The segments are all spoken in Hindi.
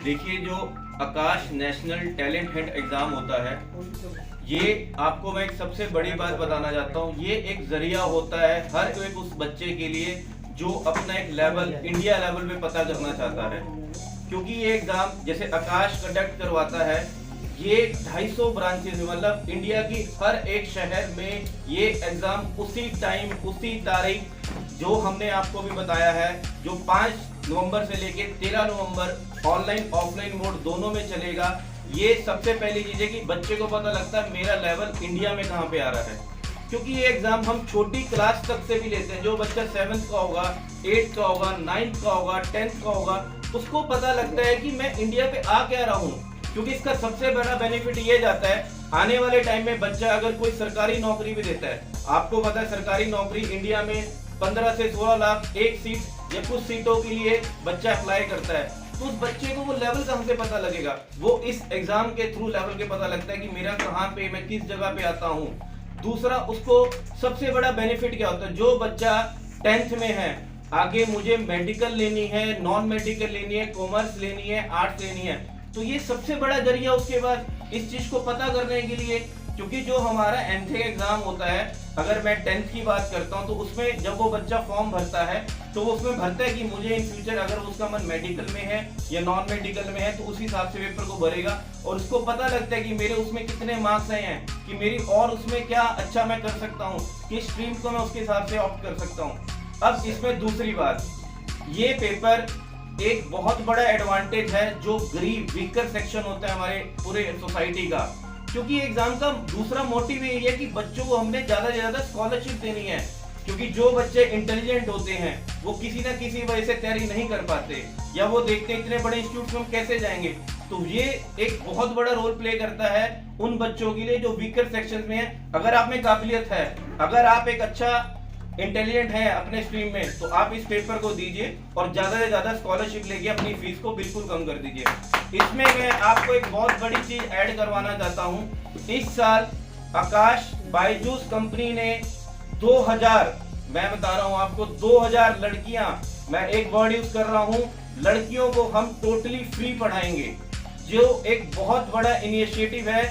देखिए, जो आकाश नेशनल टैलेंट हंट एग्जाम होता है, ये आपको मैं एक सबसे बड़ी बात बताना चाहता हूँ। ये एक जरिया होता है हर एक उस बच्चे के लिए जो अपना एक लेवल इंडिया लेवल पे पता करना चाहता है। क्योंकि ये एग्जाम जैसे आकाश कंडक्ट करवाता है, ये 250 ब्रांचेस में, मतलब इंडिया की हर एक शहर में ये एग्जाम उसी टाइम उसी तारीख जो हमने आपको भी बताया है, जो 5 नवंबर से लेके 13 नवंबर ऑनलाइन ऑफलाइन मोड दोनों में चलेगा। ये सबसे पहली चीज है कि बच्चे को पता लगता है मेरा लेवल इंडिया में कहाँ पे आ रहा है। क्योंकि ये एग्जाम हम छोटी क्लास तक से भी लेते हैं। जो बच्चा 7th का होगा, 8th का होगा, 9th का होगा, 10th का होगा, उसको पता लगता है कि मैं इंडिया पे आ क्या रहा हूँ। क्योंकि इसका सबसे बड़ा बेनिफिट ये जाता है, आने वाले टाइम में बच्चा अगर कोई सरकारी नौकरी भी देता है, आपको पता है सरकारी नौकरी इंडिया में 15 से 16 लाख एक सीट या कुछ सीटों के लिए बच्चा अप्लाई करता है। तो उस बच्चे को वो लेवल कहाँ से पता लगेगा? वो इस एग्जाम के थ्रू लेवल के पता लगता है कि मेरा कहाँ पे, मैं किस जगह पे आता हूँ। दूसरा, उसको सबसे बड़ा बेनिफिट क्या होता है, जो बच्चा 10th में है, आगे मुझे मेडिकल लेनी है, नॉन मेडिकल लेनी है, कॉमर्स लेनी है, आर्ट्स लेनी है, तो ये सबसे बड़ा जरिया उसके बाद इस चीज को पता करने के लिए। क्योंकि जो हमारा एमटेक एग्जाम होता है, अगर मैं 10th की बात करता हूं, तो उसमें जब वो बच्चा फॉर्म भरता है तो वो उसमें भरता है कि मुझे इन फ्यूचर अगर उसका मन मेडिकल में है या नॉन मेडिकल में है, तो उसी हिसाब से पेपर को भरेगा और उसको पता लगता है कि मेरे उसमें कितने मार्क्स आए हैं, कि मेरी और उसमें क्या अच्छा मैं कर सकता हूँ, किस स्ट्रीम को मैं उसके हिसाब से ऑप्ट कर सकता हूँ। अब इसमें दूसरी बात, ये पेपर एक बहुत बड़ा एडवांटेज है जो गरीब वीकर सेक्शन होता है हमारे पूरे सोसाइटी का। क्योंकि एग्जाम का दूसरा मोटिव ये है कि बच्चों को हमने ज्यादा से ज्यादा स्कॉलरशिप देनी है। क्योंकि जो बच्चे इंटेलिजेंट होते हैं वो किसी ना किसी वजह से तैयारी नहीं कर पाते, या वो देखते इतने बड़े इंस्टीट्यूट में हम कैसे जाएंगे। तो ये एक बहुत बड़ा रोल प्ले करता है उन बच्चों के लिए जो वीकर सेक्शन में है। अगर आप में काबिलियत है, अगर आप एक अच्छा इंटेलिजेंट है अपने स्ट्रीम में, तो आप इस पेपर को दीजिए और ज्यादा से ज्यादा स्कॉलरशिप लेके अपनी फीस को बिल्कुल कम कर दीजिए। इसमें मैं आपको एक बहुत बड़ी चीज ऐड करवाना चाहता हूं। इस साल आकाश बायजूस कंपनी ने 2000, मैं बता रहा हूं आपको, 2000 लड़कियां, मैं एक वर्ड यूज कर रहा हूं, लड़कियों को हम टोटली फ्री पढ़ाएंगे, जो एक बहुत बड़ा इनिशिएटिव है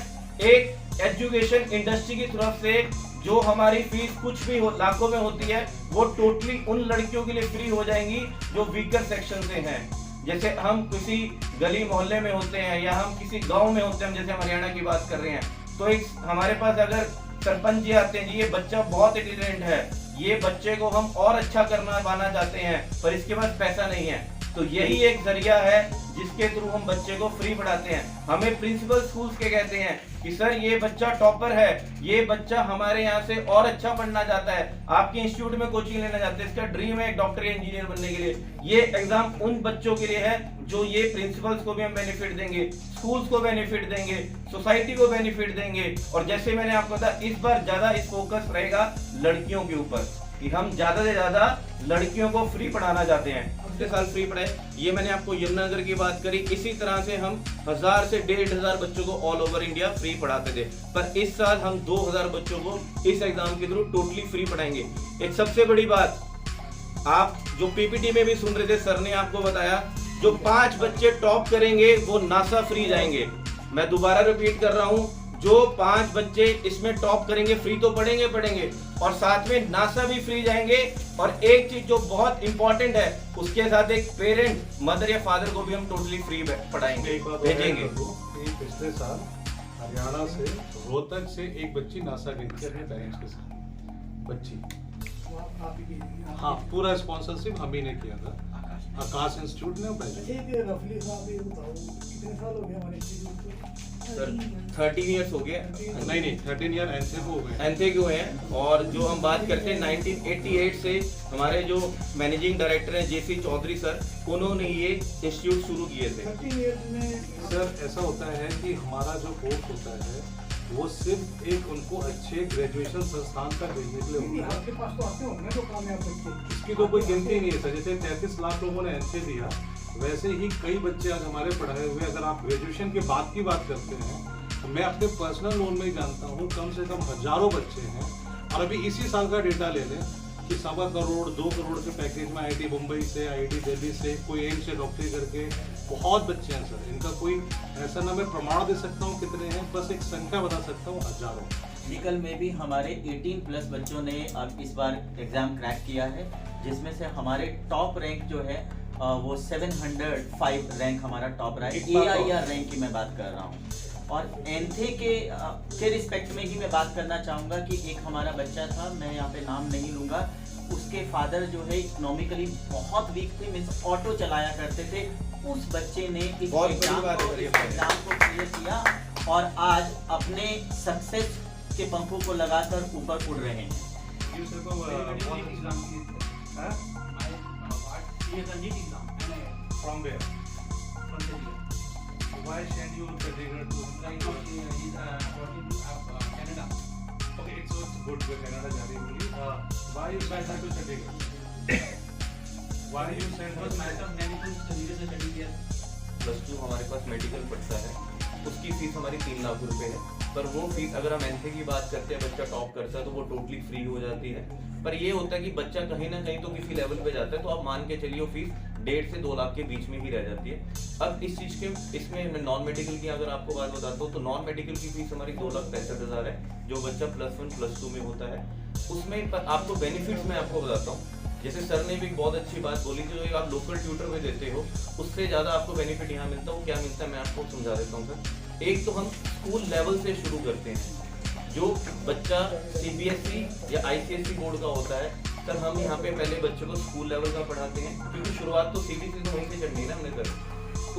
एक एजुकेशन इंडस्ट्री की तरफ से। जो हमारी फीस कुछ भी लाखों में होती है, वो टोटली उन लड़कियों के लिए फ्री हो जाएंगी जो वीकर सेक्शन से हैं। जैसे हम किसी गली मोहल्ले में होते हैं या हम किसी गांव में होते हैं, जैसे हरियाणा की बात कर रहे हैं, तो एक हमारे पास अगर सरपंच जी आते हैं, जी ये बच्चा बहुत इंटेलिजेंट है, ये बच्चे को हम और अच्छा करना पाना चाहते हैं, पर इसके पास पैसा नहीं है, तो यही एक जरिया है जिसके थ्रू हम बच्चे को फ्री पढ़ाते हैं। हमें प्रिंसिपल स्कूल्स के कहते हैं कि सर ये बच्चा टॉपर है, ये बच्चा हमारे यहाँ से और अच्छा पढ़ना चाहता है, आपके इंस्टीट्यूट में कोचिंग लेना चाहते हैं, इसका ड्रीम है एक डॉक्टर या इंजीनियर बनने के लिए। ये एग्जाम उन बच्चों के लिए है जो ये प्रिंसिपल्स को भी हम बेनिफिट देंगे, स्कूल्स को बेनिफिट देंगे, सोसाइटी को बेनिफिट देंगे। और जैसे मैंने आपको बताया, इस बार ज्यादा इस फोकस रहेगा लड़कियों के ऊपर, कि हम ज्यादा से ज्यादा लड़कियों को फ्री पढ़ाना चाहते हैं। पिछले साल फ्री पढ़ाए, ये मैंने आपको यमुनानगर की बात करी। इसी तरह से हम 1000 से 1500 बच्चों को ऑल ओवर इंडिया फ्री पढ़ाते थे, पर इस साल हम 2000 बच्चों को इस एग्जाम के थ्रू टोटली फ्री पढ़ाएंगे। एक सबसे बड़ी बात, आप जो पीपीटी में भी सुन रहे थे, सर ने आपको बताया, जो 5 बच्चे टॉप करेंगे वो नासा फ्री जाएंगे। मैं दोबारा रिपीट कर रहा हूँ, जो 5 बच्चे इसमें टॉप करेंगे फ्री तो पढ़ेंगे और साथ में नासा भी फ्री जाएंगे। और एक चीज जो बहुत इंपॉर्टेंट है, उसके साथ एक पेरेंट, मदर या फादर को भी हम टोटली फ्री पढ़ाएंगे, भेजेंगे। पिछले साल हरियाणा से रोहतक से एक बच्ची नासा गई थी अपने पेरेंट्स के साथ, बच्ची, हाँ, पूरा स्पॉन्सरशिप हम ही ने किया था, आकाश इंस्टीट्यूट ने। सर 13 इयर्स हो गए, नहीं 13 ईयर एनथे को हो गए, एनथे के हुए हैं। और जो हम बात करते हैं 1988 से हमारे जो मैनेजिंग डायरेक्टर हैं जेसी चौधरी सर, उन्होंने ये इंस्टीट्यूट शुरू किए थे। सर ऐसा होता है कि हमारा जो कोर्स होता है वो सिर्फ एक उनको अच्छे ग्रेजुएशन संस्थान तक भेजने के लिए होता है। आपके पास तो आते होंगे जो काम है आपके, इसकी तो कोई गिनती नहीं है सर। जैसे 33 लाख लोगों ने एनथे दिया, वैसे ही कई बच्चे आज हमारे पढ़ाए हुए। अगर आप ग्रेजुएशन के बाद की बात करते हैं, तो मैं अपने पर्सनल लोन में ही जानता हूँ कम से कम हजारों बच्चे हैं। और अभी इसी साल का डेटा ले लें कि 1.25 करोड़ 2 करोड़ के पैकेज में आईआईटी मुंबई से, आईआईटी दिल्ली से, कोई एम्स से डॉक्टरी करके बहुत बच्चे हैं सर, इनका कोई ऐसा ना मैं प्रमाण दे सकता हूँ कितने हैं, बस एक संख्या बता सकता हूँ, हजारों। मेडिकल में भी हमारे 18 प्लस बच्चों ने अब इस बार एग्ज़ाम क्रैक किया है, जिसमें से हमारे टॉप रैंक जो है वो 705 रैंक हमारा टॉप रहा है। AIR रैंक की मैं बात कर रहा हूँ। और एंथे के रिस्पेक्ट में ही मैं बात करना चाहूँगा कि एक हमारा बच्चा था, मैं यहाँ पे नाम नहीं लूँगा, उसके फादर जो है इकोनॉमिकली बहुत वीक थे, मीन्स ऑटो चलाया करते थे। उस बच्चे ने इस एग्जाम को क्लियर किया और आज अपने सक्सेस के पंखों को लगाकर ऊपर उड़ रहे हैं। From where? Why send you Chandigarh to? Right now he is working to Canada. Okay, it's good. Canada जा रही होगी. Why you send her to Chandigarh? Why you send her? Because myself मैंने तो Chandigarh से study किया। +2 हमारे पास मेडिकल पढ़ता है, उसकी फीस हमारी 3 लाख रुपए है। पर वो फीस अगर हम एंथे की बात करते हैं, बच्चा टॉप करता है तो वो टोटली फ्री हो जाती है। पर ये होता है कि बच्चा कहीं ना कहीं तो किसी लेवल पे जाता है, तो आप मान के चलिए वो फीस 1.5 से 2 लाख के बीच में ही रह जाती है। अब इस चीज़ के इसमें मैं नॉन मेडिकल की अगर आपको बात बताता हूँ, तो नॉन मेडिकल की फीस हमारी 2,65,000 है, जो बच्चा +1 +2 में होता है। उसमें आपको बेनिफिट्स मैं आपको बताता हूँ। जैसे सर ने भी एक बहुत अच्छी बात बोली थी, जो आप लोकल ट्यूटर में देते हो उससे ज़्यादा आपको बेनिफिट यहाँ मिलता है। वो क्या मिलता है मैं आपको समझा देता हूँ सर। एक तो हम स्कूल लेवल से शुरू करते हैं। जो बच्चा CBSE या ICSE बोर्ड का होता है सर, हम यहाँ पे पहले बच्चों को स्कूल लेवल का पढ़ाते हैं, क्योंकि शुरुआत तो CBSE से वहीं से करनी है ना हमने सर।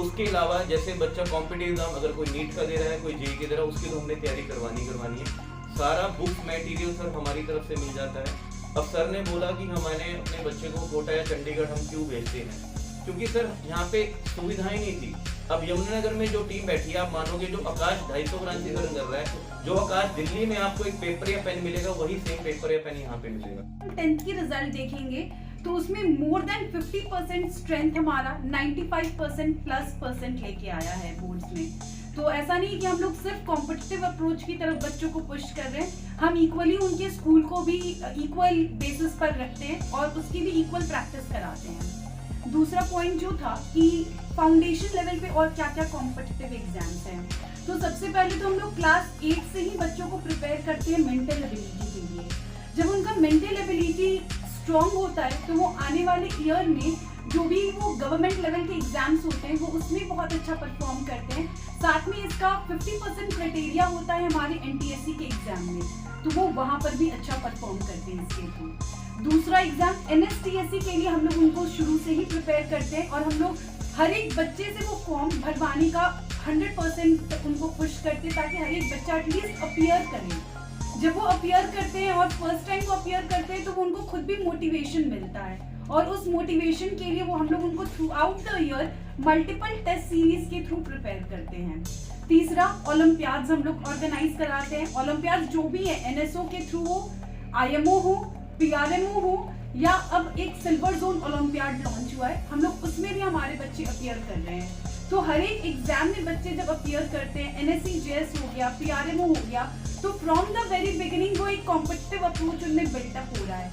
उसके अलावा जैसे बच्चा कॉम्पिटिटिव एग्जाम अगर कोई नीट का दे रहा है, कोई JEE का दे रहा है, उसकी तो हमने तैयारी करवानी है। सारा बुक मटेरियल सर हमारी तरफ से मिल जाता है। अब सर ने बोला कि हमारे अपने बच्चे को कोटा या चंडीगढ़ हम क्यों भेजते हैं, क्योंकि सर यहाँ पे सुविधाएं नहीं थी। अब यमुनानगर में जो टीम बैठी है, आप मानोगे जो आकाश 250 ब्रांचेस रन कर रहा है, जो आकाश दिल्ली में आपको एक पेपर या पेन मिलेगा, वही सेम पेपर या पेन यहाँ पे मिलेगा। 10th की रिजल्ट देखेंगे तो उसमें मोर देन 50% स्ट्रेंथ हमारा 95% लेके आया है बोर्ड्स में। तो ऐसा नहीं कि हम लोग सिर्फ कॉम्पिटिटिव अप्रोच की तरफ बच्चों को पुश कर रहे हैं, हम इक्वली उनके स्कूल को भी इक्वल बेसिस पर रखते हैं और उसकी भी इक्वल प्रैक्टिस कराते हैं। दूसरा पॉइंट जो था कि फाउंडेशन लेवल पे और क्या क्या कॉम्पिटिटिव एग्जाम्स हैं, तो सबसे पहले तो हम लोग क्लास 8 से ही बच्चों को प्रिपेयर करते हैं मेंटल एबिलिटी के लिए। जब उनका मेंटल एबिलिटी स्ट्रॉन्ग होता है तो वो आने वाले ईयर में जो भी वो गवर्नमेंट लेवल के एग्जाम्स होते हैं वो उसमें बहुत अच्छा परफॉर्म करते हैं। साथ में इसका 50% क्राइटेरिया होता है हमारे NTSC के एग्जाम में, तो वो वहाँ पर भी अच्छा परफॉर्म करते हैं इसके थ्रू। दूसरा एग्जाम NSTSC के लिए हम लोग उनको शुरू से ही प्रिपेयर करते हैं और हम लोग हर एक बच्चे से वो फॉर्म भरवाने का 100% उनको पुश करते हैं, ताकि हर एक बच्चा एटलीस्ट अपीयर करे। जब वो अपीयर करते हैं और फर्स्ट टाइम वो अपीयर करते हैं तो वो उनको खुद भी मोटिवेशन मिलता है, और उस मोटिवेशन के लिए वो हम लोग उनको throughout the year multiple test series के थ्रू प्रिपेयर करते हैं। तीसरा, ओलंपियाड्स हम लोग ऑर्गेनाइज कराते हैं। ओलंपियाड्स जो भी है NSO के थ्रू हो, IMO हो, PRMO हो, या अब एक सिल्वर जोन ओलंपियाड लॉन्च हुआ है, हम लोग उसमें भी हमारे बच्चे अपीयर कर रहे हैं। तो हर एक एग्जाम में बच्चे जब अपीयर करते हैं, NSE-JS हो गया, PRMO हो गया, तो फ्रॉम द वेरी बिगिनिंग वो एक कॉम्पिटिटिव अप्रोच उनमें बिल्टअप हो रहा है।